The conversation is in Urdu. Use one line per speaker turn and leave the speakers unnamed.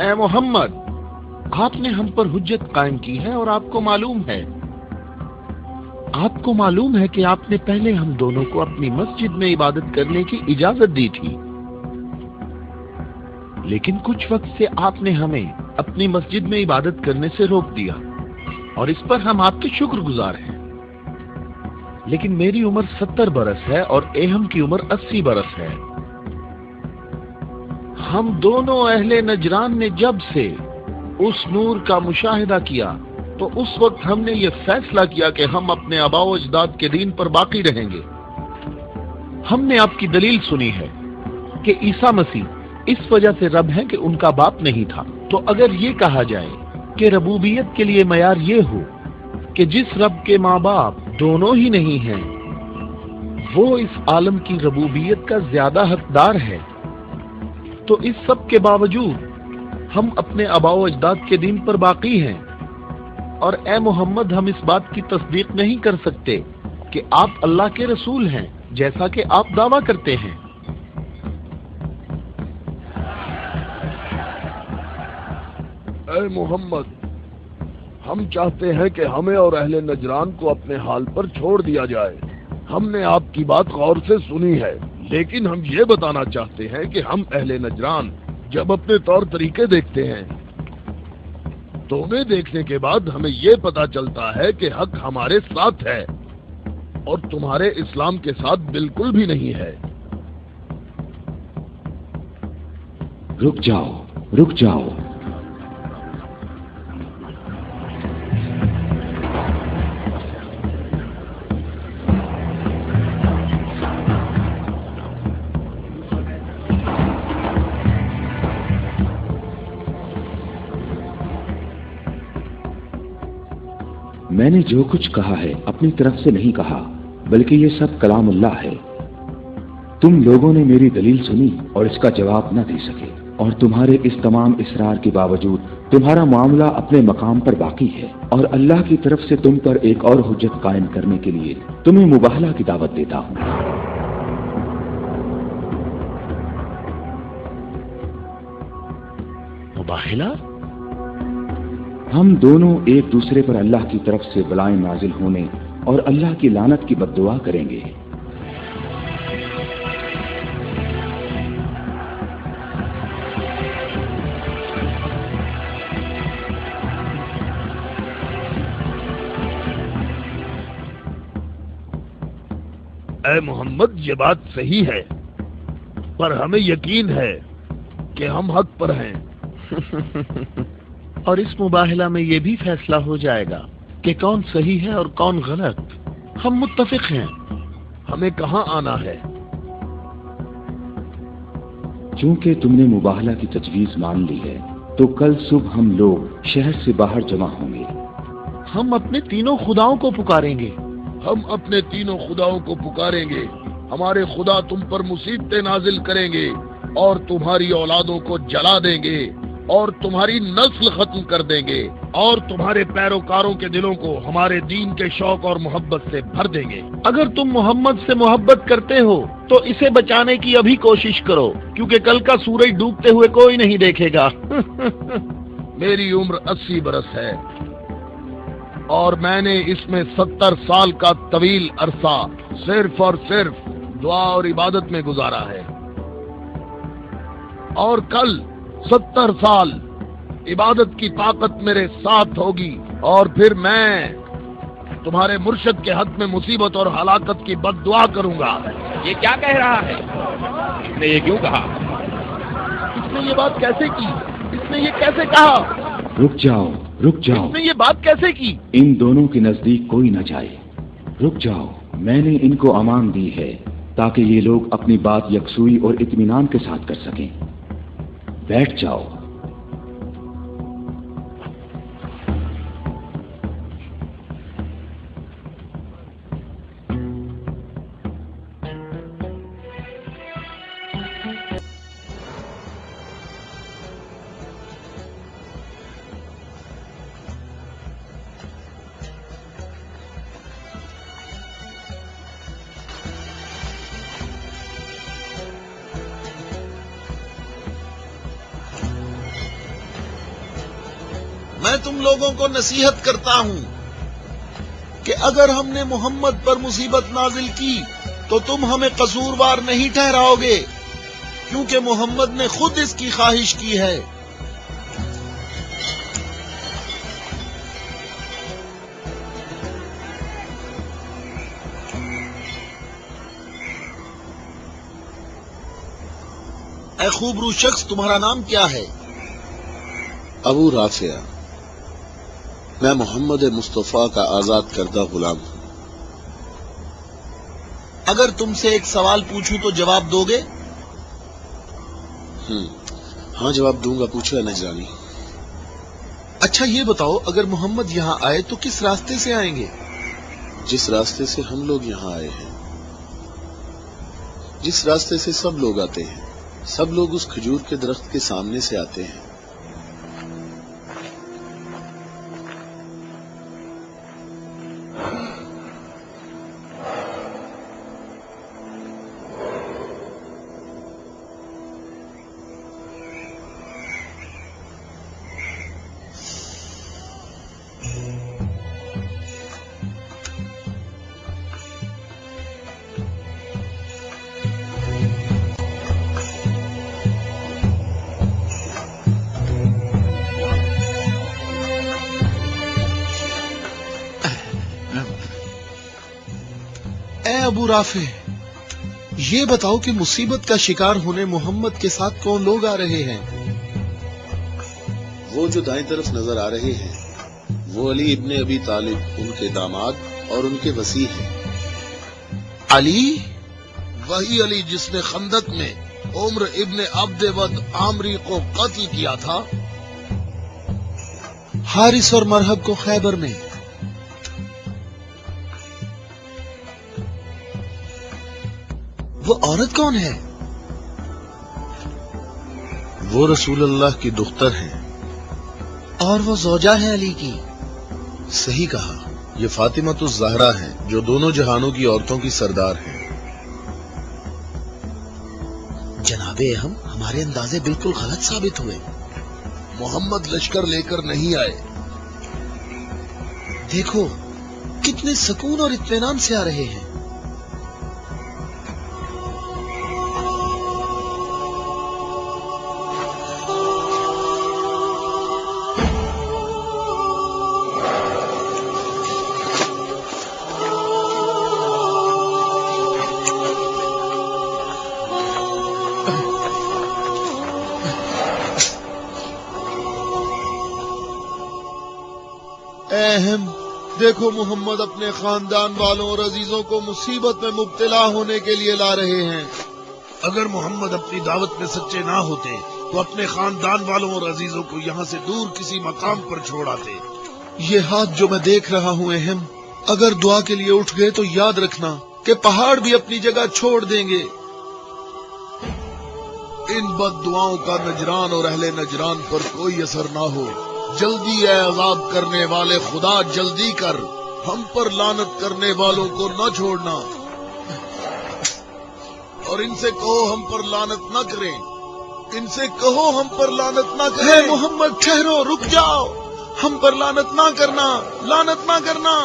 اے محمد، آپ نے ہم پر حجت قائم کی ہے اور آپ کو معلوم ہے کہ آپ نے پہلے ہم دونوں کو اپنی مسجد میں عبادت کرنے کی اجازت دی تھی، لیکن کچھ وقت سے آپ نے ہمیں اپنی مسجد میں عبادت کرنے سے روک دیا اور اس پر ہم آپ کے شکر گزار ہیں۔ لیکن میری عمر 70 برس ہے اور ایہم کی عمر 80 برس ہے۔ ہم دونوں اہل نجران نے جب سے اس نور کا مشاہدہ کیا تو اس وقت ہم نے یہ فیصلہ کیا کہ ہم اپنے آباء و اجداد کے دین پر باقی رہیں گے۔ ہم نے آپ کی دلیل سنی ہے کہ عیسیٰ مسیح اس وجہ سے رب ہے کہ ان کا باپ نہیں تھا، تو اگر یہ کہا جائے کہ ربوبیت کے لیے معیار یہ ہو کہ جس رب کے ماں باپ دونوں ہی نہیں ہیں وہ اس عالم کی ربوبیت کا زیادہ حقدار ہے، تو اس سب کے باوجود ہم اپنے آباء و اجداد کے دین پر باقی ہیں، اور اے محمد ہم اس بات کی تصدیق نہیں کر سکتے کہ آپ اللہ کے رسول ہیں جیسا کہ آپ دعویٰ کرتے ہیں۔
اے محمد، ہم چاہتے ہیں کہ ہمیں اور اہل نجران کو اپنے حال پر چھوڑ دیا جائے۔ ہم نے آپ کی بات غور سے سنی ہے، لیکن ہم یہ بتانا چاہتے ہیں کہ ہم اہل نجران جب اپنے طور طریقے دیکھتے ہیں تو انہیں دیکھنے کے بعد ہمیں یہ پتا چلتا ہے کہ حق ہمارے ساتھ ہے اور تمہارے اسلام کے ساتھ بالکل بھی نہیں ہے۔
رک جاؤ، میں نے جو کچھ کہا ہے اپنی طرف سے نہیں کہا، بلکہ یہ سب کلام اللہ ہے۔ تم لوگوں نے میری دلیل سنی اور اس کا جواب نہ دے سکے، اور تمہارے اس تمام اصرار کے باوجود تمہارا معاملہ اپنے مقام پر باقی ہے، اور اللہ کی طرف سے تم پر ایک اور حجت قائم کرنے کے لیے تمہیں مباہلہ کی دعوت دیتا ہوں۔
مباہلہ؟
ہم دونوں ایک دوسرے پر اللہ کی طرف سے بلائیں نازل ہونے اور اللہ کی لعنت کی بد دعا کریں گے۔
اے محمد، یہ بات صحیح ہے، پر ہمیں یقین ہے کہ ہم حق پر ہیں۔
اور اس مباہلہ میں یہ بھی فیصلہ ہو جائے گا کہ کون صحیح ہے اور کون غلط۔ ہم متفق ہیں۔
ہمیں کہاں آنا ہے؟
چونکہ تم نے مباہلہ کی تجویز مان لی ہے تو کل صبح ہم لوگ شہر سے باہر جمع ہوں گے۔
ہم اپنے تینوں خداؤں کو پکاریں گے۔
ہم اپنے تینوں خداؤں کو پکاریں گے۔ ہمارے خدا تم پر مصیبتیں نازل کریں گے اور تمہاری اولادوں کو جلا دیں گے اور تمہاری نسل ختم کر دیں گے اور تمہارے پیروکاروں کے دلوں کو ہمارے دین کے شوق اور محبت سے بھر دیں گے۔
اگر تم محمد سے محبت کرتے ہو تو اسے بچانے کی ابھی کوشش کرو، کیونکہ کل کا سورج ڈوبتے ہوئے کوئی نہیں دیکھے گا۔
میری عمر 80 برس ہے اور میں نے اس میں 70 سال کا طویل عرصہ صرف اور صرف دعا اور عبادت میں گزارا ہے، اور کل 70 سال عبادت کی طاقت میرے ساتھ ہوگی، اور پھر میں تمہارے مرشد کے حق میں مصیبت اور ہلاکت کی بد دعا کروں گا۔
یہ کیا کہہ رہا ہے؟ اس نے یہ کیوں کہا؟
اس نے یہ بات کیسے کی؟ اس نے یہ کیسے کہا؟
رک جاؤ
اس نے یہ بات کیسے کی؟
ان دونوں کے نزدیک کوئی نہ جائے۔ رک جاؤ، میں نے ان کو امان دی ہے تاکہ یہ لوگ اپنی بات یکسوئی اور اطمینان کے ساتھ کر سکیں۔ بیٹھ جاؤ۔
میں تم لوگوں کو نصیحت کرتا ہوں کہ اگر ہم نے محمد پر مصیبت نازل کی تو تم ہمیں قصوروار نہیں ٹھہراؤ گے، کیونکہ محمد نے خود اس کی خواہش کی ہے۔ اے خوبرو شخص، تمہارا نام کیا ہے؟
ابو رافع، میں محمد مصطفیٰ کا آزاد کردہ غلام ہوں۔
اگر تم سے ایک سوال پوچھوں تو جواب دو گے؟
ہاں جواب دوں گا، پوچھو نجرانی۔
اچھا یہ بتاؤ، اگر محمد یہاں آئے تو کس راستے سے آئیں گے؟
جس راستے سے ہم لوگ یہاں آئے ہیں، جس راستے سے سب لوگ آتے ہیں، سب لوگ اس کھجور کے درخت کے سامنے سے آتے ہیں۔
اے ابو رافع، یہ بتاؤ کہ مصیبت کا شکار ہونے محمد کے ساتھ کون لوگ آ رہے ہیں؟
وہ جو دائیں طرف نظر آ رہے ہیں وہ علی ابن ابی طالب، ان کے داماد اور ان کے وصی ہیں۔
علی؟
وہی علی جس نے خندق میں عمر ابن عبد ود عامری کو قتل کیا تھا؟
حارث اور مرہب کو خیبر میں؟ وہ عورت کون ہے؟
وہ رسول اللہ کی دختر ہیں۔
اور وہ زوجہ ہے علی کی؟
صحیح کہا، یہ فاطمہ الزہرا ہیں جو دونوں جہانوں کی عورتوں کی سردار ہیں۔
جناب اہم، ہمارے اندازے بالکل غلط ثابت ہوئے۔
محمد لشکر لے کر نہیں آئے۔
دیکھو کتنے سکون اور اطمینان سے آ رہے ہیں۔ اہم دیکھو، محمد اپنے خاندان والوں اور عزیزوں کو مصیبت میں مبتلا ہونے کے لیے لا رہے ہیں۔
اگر محمد اپنی دعوت میں سچے نہ ہوتے تو اپنے خاندان والوں اور عزیزوں کو یہاں سے دور کسی مقام پر چھوڑ آتے۔
یہ ہاتھ جو میں دیکھ رہا ہوں اہم، اگر دعا کے لیے اٹھ گئے تو یاد رکھنا کہ پہاڑ بھی اپنی جگہ چھوڑ دیں گے۔
ان بد دعاؤں کا نجران اور اہل نجران پر کوئی اثر نہ ہو۔ جلدی اے عذاب کرنے والے خدا، جلدی کر، ہم پر لعنت کرنے والوں کو نہ چھوڑنا، اور ان سے کہو ہم پر لعنت نہ کریں، ان سے کہو ہم پر لعنت نہ کریں۔
اے محمد ٹھہرو، رک جاؤ، ہم پر لعنت نہ کرنا، لعنت نہ کرنا۔